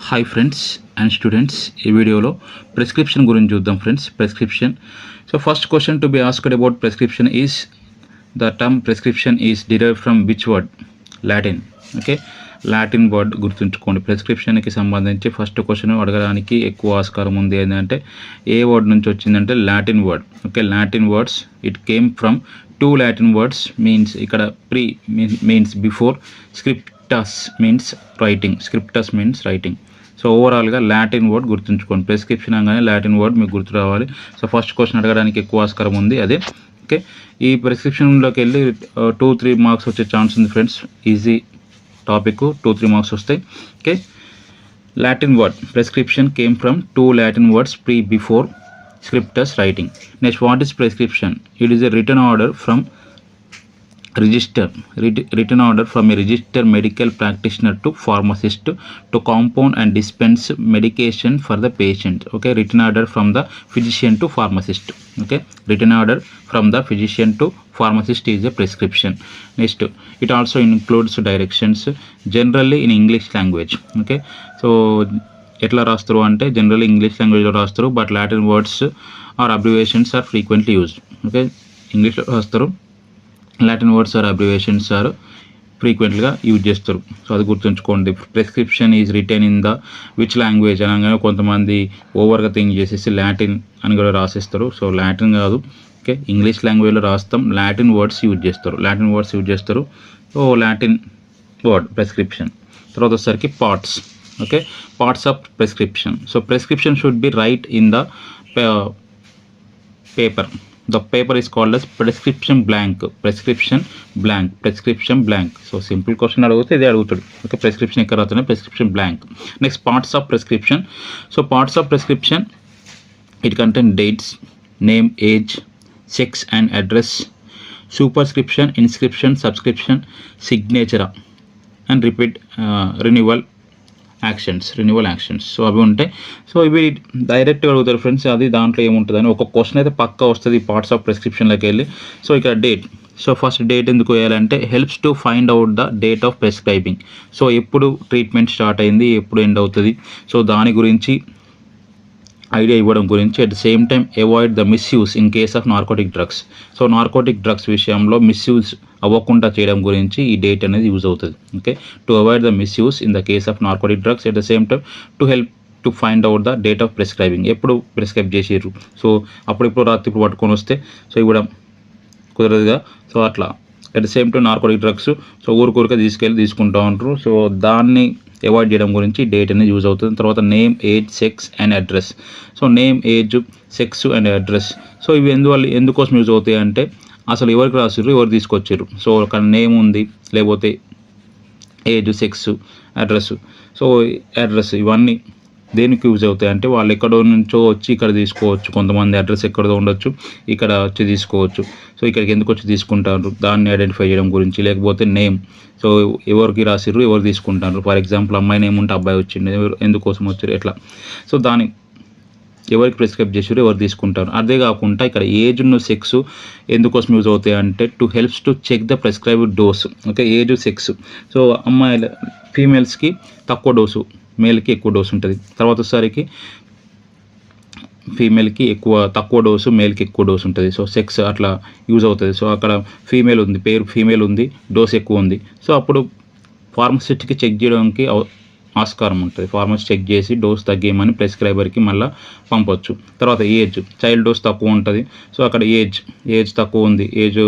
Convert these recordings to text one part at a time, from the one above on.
Hi friends and students, ఈ వీడియోలో prescription గురించి చూద్దాం friends. Prescription. So first question to be asked about prescription is the term prescription is derived from which word? Latin. Okay, Latin word గుర్తుంచుకోండి. ప్రిస్క్రిప్షన్కి సంబంధించి first question అడగడానికి ఎక్కువ ఆస్కారం ఉంది. ఏంటంటే ఏ వర్డ్ నుంచి వచ్చిందంటే Latin word. Okay, Latin words it came from to Latin words. Means ఇక్కడ pre means before, scriptus means writing. Scriptus means writing. So ఓవరాల్గా లాటిన్ వర్డ్ గుర్తుంచుకోండి. ప్రిస్క్రిప్షన్ అనగానే లాటిన్ వర్డ్ మీకు గుర్తు రావాలి. సో ఫస్ట్ క్వశ్చన్ అడగడానికి ఎక్కువ ఆస్కారం ఉంది అదే. ఓకే, ఈ ప్రిస్క్రిప్షన్లోకి వెళ్ళి 2-3 మార్క్స్ వచ్చే ఛాన్స్ ఉంది ఫ్రెండ్స్. ఈజీ టాపిక్, 2-3 మార్క్స్ వస్తాయి. Okay, Latin word prescription came from 2 Latin words, pre before scriptus writing. Next, what is prescription? It is a written order from written order from a registered medical practitioner to pharmacist to compound and dispense medication for the patient. Okay, written order from the physician to pharmacist. Okay, written order from the physician to pharmacist is a prescription. Next, it also includes directions generally in English language. Okay, so ఎట్లా రాస్తారు అంటే generally English లాంగ్వేజ్లో రాస్తారు, but Latin words or abbreviations are frequently used. Okay, ఇంగ్లీష్లో రాస్తారు, Latin words or abbreviations are ఫ్రీక్వెంట్గా use చేస్తారు. So అది గుర్తుంచుకోండి. Prescription is written in the which language అనగానే కొంతమంది ఓవర్గా థింక్ చేసేసి లాటిన్ అని కూడా రాసేస్తారు. సో లాటిన్ కాదు. ఓకే, ఇంగ్లీష్ లాంగ్వేజ్లో రాస్తాం, లాటిన్ వర్డ్స్ యూజ్ చేస్తారు. So Latin word prescription. తర్వాత వచ్చేసరికి parts. Okay, parts of prescription. So prescription should be right in the paper. The paper is called as prescription blank. So simple question adugute ide adugutudu. Okay, prescription ekkada rathune prescription blank. Next, parts of prescription. So parts of prescription, it contain dates, name, age, sex and address, superscription, inscription, subscription, signature and repeat renewal actions. So అవి ఉంటాయి. So ఇవి డైరెక్ట్గా అడుగుతారు friends. అది దాంట్లో ఏముంటుందని ఒక question అయితే పక్కా వస్తుంది పార్ట్స్ ఆఫ్ ప్రిస్క్రిప్షన్లోకి వెళ్ళి. సో ఇక్కడ డేట్. సో ఫస్ట్ డేట్ ఎందుకు వేయాలంటే helps to find out the date of prescribing. So ఎప్పుడు ట్రీట్మెంట్ స్టార్ట్ అయింది, ఎప్పుడు ఎండ్ అవుతుంది, సో దాని గురించి ఐడియా ఇవ్వడం గురించి. At the same time avoid the misuse in case of narcotic drugs. So narcotic drugs విషయంలో మిస్యూజ్ అవ్వకుండా చేయడం గురించి ఈ డేట్ అనేది యూజ్ అవుతుంది. Okay, to avoid the misuse in the case of narcotic drugs. At the same time to help to find out the date of prescribing. ఎప్పుడు prescribe చేసారు, so అప్పుడెప్పుడు రాత్రి ఇప్పుడు పట్టుకొని వస్తే సో ఇవ్వడం కుదరదుగా. సో అట్లా at the same time narcotic drugs so ఊరికే తీసుకుంటూ ఉంటారు. సో దాన్ని అవాయిడ్ చేయడం గురించి డేట్ అనేది యూజ్ అవుతుంది. తర్వాత name, age, sex and address. So name, age, sex and address. So ఇవి ఎందుకోసం యూజ్ అవుతాయి అంటే అసలు ఎవరికి రాసిర్రు, ఎవరు తీసుకొచ్చారు. సో అక్కడ నేమ్ ఉంది, లేకపోతే age, sex, address. So address ఇవన్నీ దేనికి యూజ్ అవుతాయి అంటే వాళ్ళు ఎక్కడో నుంచో వచ్చి ఇక్కడ తీసుకోవచ్చు. కొంతమంది అడ్రస్ ఎక్కడో ఉండొచ్చు, ఇక్కడ వచ్చి తీసుకోవచ్చు. సో ఇక్కడికి ఎందుకు వచ్చి తీసుకుంటారు దాన్ని ఐడెంటిఫై చేయడం గురించి. లేకపోతే నేమ్, సో ఎవరికి రాసిర్రు, ఎవరు తీసుకుంటారు. ఫర్ ఎగ్జాంపుల్ అమ్మాయి నేమ్ ఉంటే అబ్బాయి వచ్చిండు, ఎందుకోసం వచ్చారు ఎట్లా. సో దాని ఎవరికి ప్రిస్క్రైబ్ చేసారు, ఎవరు తీసుకుంటారు. అదే కాకుండా ఇక్కడ ఏజ్, సెక్స్ ఎందుకోసం యూజ్ అవుతాయి అంటే to helps to check the prescribed dose. Okay, age, sex. So అమ్మాయిల ఫీమేల్స్కి తక్కువ డోసు, మేల్కి ఎక్కువ డోసు ఉంటుంది. తర్వాత వచ్చేసరికి ఫీమేల్కి తక్కువ డోసు, మేల్కి ఎక్కువ డోసు ఉంటుంది. సో సెక్స్ అట్లా యూజ్ అవుతుంది. సో అక్కడ ఫీమేల్ ఉంది, పేరు ఫీమేల్ ఉంది, డోస్ ఎక్కువ ఉంది. సో అప్పుడు ఫార్మసిస్ట్కి చెక్ చేయడానికి ఆస్కారం ఉంటుంది. ఫార్మసిస్ట్ చెక్ చేసి డోస్ తగ్గేయమని ప్రిస్క్రైబర్కి మళ్ళీ పంపొచ్చు. తర్వాత ఏజ్, చైల్డ్ డోస్ తక్కువ ఉంటుంది. సో అక్కడ ఏజ్ తక్కువ ఉంది, ఏజ్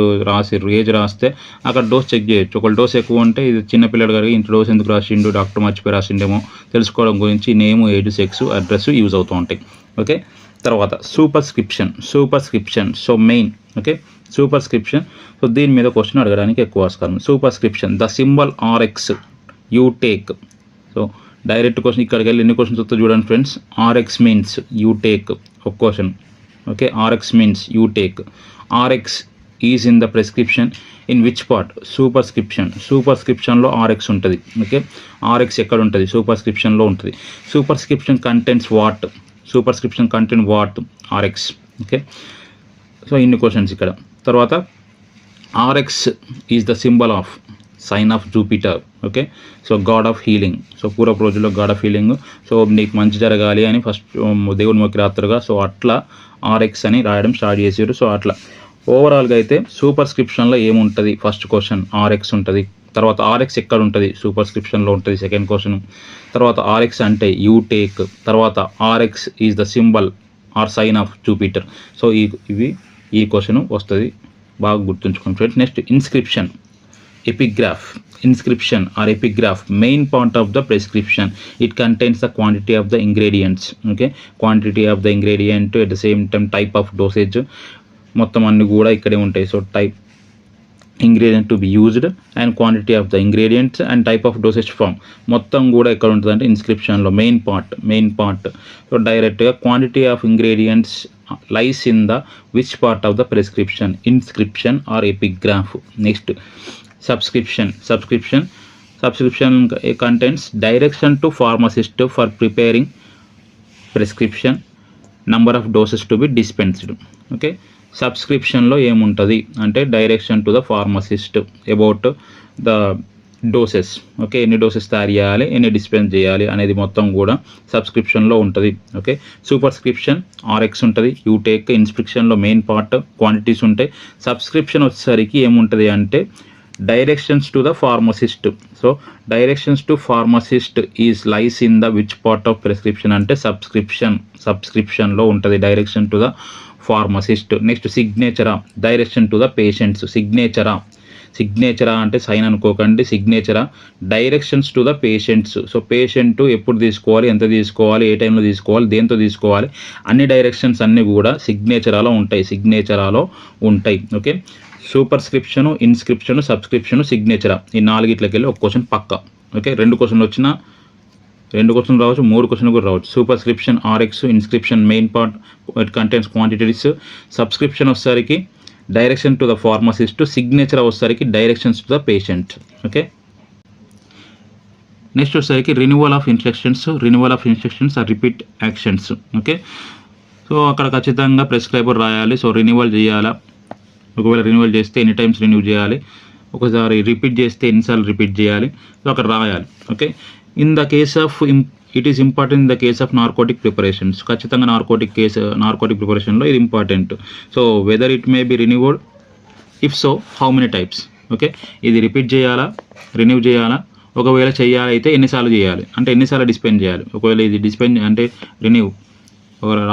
రాస్తే అక్కడ డోస్ చెక్ చేయొచ్చు. ఒక డోస్ ఎక్కువ ఉంటే ఇది చిన్నపిల్లడు గారికి ఇంత డోస్ ఎందుకు రాసిండు, డాక్టర్ మర్చిపోయి రాసిండేమో తెలుసుకోవడం గురించి name, age, sex, address use అవుతూ ఉంటాయి. ఓకే, తర్వాత superscription. So main. Okay, superscription. So దీని మీద క్వశ్చన్ అడగడానికి ఎక్కువ ఆస్కారం. Superscription, the symbol Rx you take. So direct question ఇక్కడికి వెళ్ళి ఎన్ని క్వశ్చన్స్ వస్తాయి చూడండి friends. Rx means you take ఒక క్వశ్చన్. Okay, Rx means you take. Rx is in the prescription in which part? సూపర్స్క్రిప్షన్లో ఆర్ఎక్స్ ఉంటుంది. ఓకే, ఆర్ఎక్స్ ఎక్కడ ఉంటుంది? సూపర్స్క్రిప్షన్లో ఉంటుంది. Superscription contents what? Rx. Okay, so ఇన్ని క్వశ్చన్స్ ఇక్కడ. తర్వాత Rx is the symbol of sign of Jupiter. Okay, so god of healing. So పూర్వపు రోజుల్లో గాడ్ ఆఫ్ హీలింగ్. సో నీకు మంచి జరగాలి అని ఫస్ట్ దేవుని మొక్కి రాత్రుగా, సో అట్లా ఆర్ఎక్స్ అని రాయడం స్టార్ట్ చేసారు. సో అట్లా ఓవరాల్గా అయితే సూపర్స్క్రిప్షన్లో ఏముంటుంది, ఫస్ట్ క్వశ్చన్ ఆర్ఎక్స్ ఉంటుంది. తర్వాత ఆర్ఎక్స్ ఎక్కడ ఉంటుంది, సూపర్స్క్రిప్షన్లో ఉంటుంది సెకండ్ క్వశ్చన్. తర్వాత ఆర్ఎక్స్ అంటే యూ టేక్. తర్వాత Rx is the symbol or sign of Jupiter. So ఈ క్వశ్చన్ వస్తుంది, బాగా గుర్తుంచుకోండి friends. Next inscription, epigraph. Inscription or epigraph, main part of the prescription. It contains the quantity of the ingredients. Okay, quantity of the ingredient, at the same time type of dosage, మొత్తం అన్ని కూడా ఇక్కడే ఉంటాయి. So type ingredient to be used and quantity of the ingredients and type of dosage form మొత్తం కూడా ఎక్కడ ఉంటుంది అంటే ఇన్స్క్రిప్షన్లో మెయిన్ పార్ట్. సో డైరెక్ట్గా quantity of ingredients lies in the which part of the prescription, inscription or epigraph. Next subscription contains direction to pharmacist for preparing prescription, number of doses to be dispensed. Okay, సబ్స్క్రిప్షన్లో ఏముంటుంది అంటే direction to the pharmacist about the doses. Okay, ఎన్ని doses తయారు చేయాలి, ఎన్ని dispense చేయాలి అనేది మొత్తం కూడా సబ్స్క్రిప్షన్లో ఉంటుంది. ఓకే, సూపర్స్క్రిప్షన్ ఆర్ఎక్స్ ఉంటుంది, యూటేక్. ఇన్స్క్రిప్షన్లో మెయిన్ పార్ట్ క్వాంటిటీస్ ఉంటాయి. సబ్స్క్రిప్షన్ వచ్చేసరికి ఏముంటుంది అంటే directions to the pharmacist. So directions to pharmacist is lies in the which part of prescription అంటే subscription లో ఉంటుంది direction to the pharmacist. Next signatura, direction to the patients. Signatura అంటే sign అనుకోకండి, signatura directions to the patients. So patient ఎప్పుడు తీసుకోవాలి, ఎంత తీసుకోవాలి, ఏ టైంలో తీసుకోవాలి, దేంతో తీసుకోవాలి, అన్ని డైరెక్షన్స్ అన్నీ కూడా సిగ్నేచరాలో ఉంటాయి. ఓకే, సూపర్స్క్రిప్షను, ఇన్స్క్రిప్షను, సబ్స్క్రిప్షను, సిగ్నేచరా, ఈ నాలుగిట్లకి వెళ్ళి ఒక క్వశ్చన్ పక్క. ఓకే, 2 క్వశ్చన్లు వచ్చినా 2 క్వశ్చన్లు రావచ్చు, 3 క్వశ్చన్లు కూడా రావచ్చు. Superscription Rx, inscription main part, it contains quantities. Subscription వచ్చేసరికి direction to the pharmacist, signature వచ్చేసరికి directions to the patient. Okay, next వచ్చేసరికి renewal of instructions or repeat actions. Okay, so అక్కడ ఖచ్చితంగా ప్రిస్క్రైబర్ రాయాలి. సో రెన్యువల్ చేయాలా, ఒకవేళ renewal చేస్తే ఎన్ని టైమ్స్ రెన్యూ చేయాలి, ఒకసారి రిపీట్ చేస్తే ఎన్నిసార్లు రిపీట్ చేయాలి, సో అక్కడ రాయాలి. Okay, in the case of it is important in the case of narcotic preparations. ఖచ్చితంగా నార్కోటిక్ ప్రిపరేషన్లో ఇది important. So whether it may be renewed, if so how many types. Okay, ఇది repeat చేయాలా, renew చేయాలా, ఒకవేళ చేయాలి అయితే ఎన్నిసార్లు చేయాలి, అంటే ఎన్నిసార్లు డిస్పెండ్ చేయాలి. ఒకవేళ ఇది డిస్పెండ్ అంటే రెన్యూ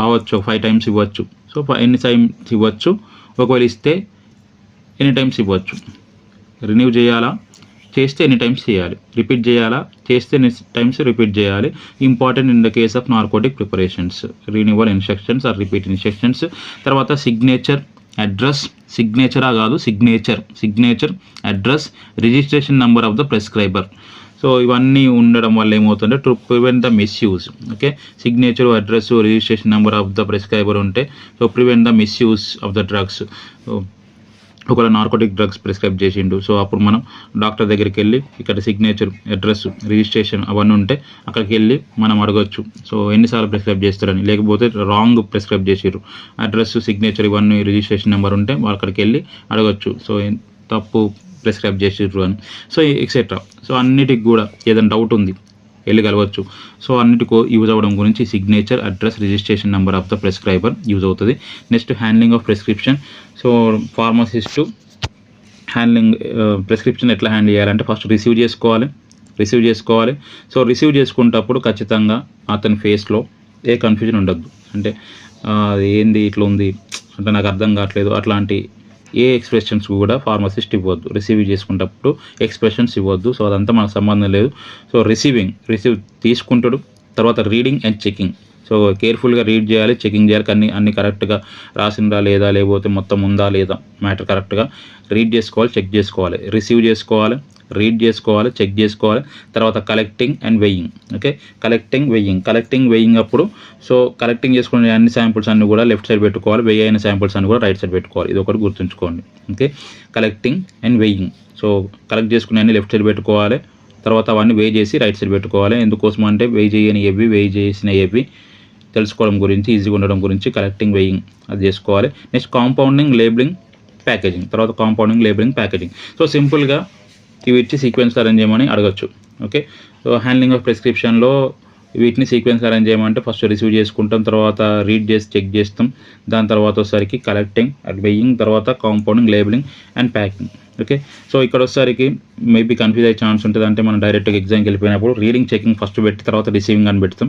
రావచ్చు, 5 టైమ్స్ ఇవ్వచ్చు. సో ఎన్ని టైమ్స్ ఇవ్వచ్చు, ఒకవేళ ఇస్తే ఎన్ని టైమ్స్ ఇవ్వచ్చు. రెన్యూ చేయాలా, చేస్తే ఎన్ని టైమ్స్ చేయాలి, రిపీట్ చేయాలా, చేస్తే ఎన్ని టైమ్స్ రిపీట్ చేయాలి. Important in the case of narcotic preparations, renewal instructions or repeat instructions. తర్వాత signature, address, signature, address, registration number of the prescriber. So ఇవన్నీ ఉండడం వల్ల ఏమవుతుందంటే to prevent the misuse. Okay, signature, address, registration number of the prescriber ఉంటే so prevent the misuse of the drugs. ఒకవేళ narcotic drugs prescribe చేసిండు, so అప్పుడు మనం doctor దగ్గరికి వెళ్ళి ఇక్కడ సిగ్నేచర్, అడ్రస్, రిజిస్ట్రేషన్ అవన్నీ ఉంటే అక్కడికి వెళ్ళి మనం అడగొచ్చు, సో ఎన్నిసార్లు ప్రిస్క్రైబ్ చేస్తారని. లేకపోతే రాంగ్ ప్రిస్క్రైబ్ చేసిర్రు, అడ్రస్, సిగ్నేచర్ ఇవన్నీ రిజిస్ట్రేషన్ నెంబర్ ఉంటే వాళ్ళు అక్కడికి వెళ్ళి అడగొచ్చు, సో తప్పు ప్రిస్క్రైబ్ చేసిర్రు అని. So etcetera. సో అన్నిటికి కూడా ఏదైనా డౌట్ ఉంది వెళ్ళి కలవచ్చు. సో అన్నిటికో యూజ్ అవ్వడం గురించి signature, address, registration number of the prescriber use అవుతుంది. Next handling of prescription. So pharmacist handling prescription ఎట్లా హ్యాండిల్ చేయాలంటే ఫస్ట్ రిసీవ్ చేసుకోవాలి. సో రిసీవ్ చేసుకునేటప్పుడు ఖచ్చితంగా అతని ఫేస్లో ఏ కన్ఫ్యూజన్ ఉండద్దు. అంటే ఏంది ఇట్లా ఉంది అంటే నాకు అర్థం కావట్లేదు అట్లాంటి ఏ ఎక్స్ప్రెషన్స్ కూడా ఫార్మసిస్ట్ ఇవ్వద్దు. రిసీవ్ చేసుకునేటప్పుడు ఎక్స్ప్రెషన్స్ ఇవ్వద్దు. సో అదంతా మనకు సంబంధం లేదు. సో రిసీవ్ తీసుకుంటాడు. తర్వాత రీడింగ్ అండ్ చెకింగ్. సో కేర్ఫుల్గా రీడ్ చేయాలి, చెకింగ్ చేయాలి, అన్ని కరెక్ట్గా రాసిందా లేదా, లేకపోతే మొత్తం ఉందా లేదా మ్యాటర్ కరెక్ట్గా రీడ్ చేసుకోవాలి, చెక్ చేసుకోవాలి. రిసీవ్ చేసుకోవాలి, రీడ్ చేసుకోవాలి, చెక్ చేసుకోవాలి. తర్వాత collecting and weighing. Okay, collecting weighing అప్పుడు సో కలెక్టింగ్ చేసుకునే అన్ని శాంపుల్స్ అన్ని కూడా లెఫ్ట్ సైడ్ పెట్టుకోవాలి, వెయ్యి అయిన శాంపుల్స్ అన్ని కూడా రైట్ సైడ్ పెట్టుకోవాలి. ఇది ఒకటి గుర్తుంచుకోండి. Okay, collecting and weighing. So collect చేసుకునే అన్ని లెఫ్ట్ సైడ్ పెట్టుకోవాలి, తర్వాత అవన్నీ వెయ్యి చేసి రైట్ సైడ్ పెట్టుకోవాలి. ఎందుకోసం అంటే వెయ్యి చేయని ఏవి, వెయ్యి చేసిన ఏవి తెలుసుకోవడం గురించి, ఈజీగా ఉండడం గురించి కలెక్టింగ్, వెయ్యింగ్ అది చేసుకోవాలి. Next compounding, labelling, packaging. తర్వాత కాంపౌండింగ్, లేబులింగ్, ప్యాకేజింగ్. సో సింపుల్గా ఇవి ఇచ్చి సీక్వెన్స్ అరేంజ్ చేయమని అడగచ్చు. ఓకే, సో హ్యాండ్లింగ్ ఆఫ్ ప్రిస్క్రిప్షన్లో వీటిని సీక్వెన్స్ అరేంజ్ చేయమంటే ఫస్ట్ రిసీవ్ చేసుకుంటాం, తర్వాత రీడ్ చేసి చెక్ చేస్తాం, దాని తర్వాత వచ్చేసరికి కలెక్టింగ్, వెయింగ్, తర్వాత compounding, labelling and packing. Okay, so ఇక్కడ వచ్చేసరికి మేబీ కన్ఫ్యూజ్ అయ్యే ఛాన్స్ ఉంటుంది. అంటే మనం డైరెక్ట్గా ఎగ్జామ్కి వెళ్ళిపోయినప్పుడు రీడింగ్ చెకింగ్ ఫస్ట్ పెట్టి తర్వాత రిసీవింగ్ అని పెడతాం.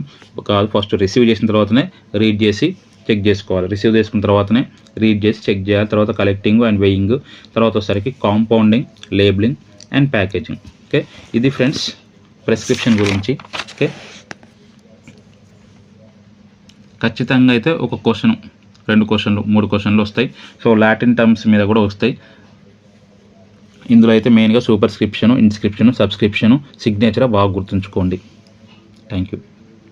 కాదు, ఫస్ట్ రిసీవ్ చేసిన తర్వాతనే రీడ్ చేసి చెక్ చేసుకోవాలి. రిసీవ్ చేసుకున్న తర్వాతనే రీడ్ చేసి చెక్ చేయాలి, తర్వాత కలెక్టింగ్ అండ్ వెయింగ్, తర్వాత వచ్చేసరికి compounding, labelling and packaging. Okay, ఇది ఫ్రెండ్స్ ప్రిస్క్రిప్షన్ గురించి. ఓకే, ఖచ్చితంగా అయితే ఒక క్వశ్చన్, 2 క్వశ్చన్లు, 3 క్వశ్చన్లు వస్తాయి. సో లాటిన్ టర్మ్స్ మీద కూడా వస్తాయి. ఇందులో అయితే మెయిన్గా సూపర్స్క్రిప్షను, ఇన్స్క్రిప్షను, సబ్స్క్రిప్షను, సిగ్నేచర్ బాగా గుర్తుంచుకోండి. Thank you.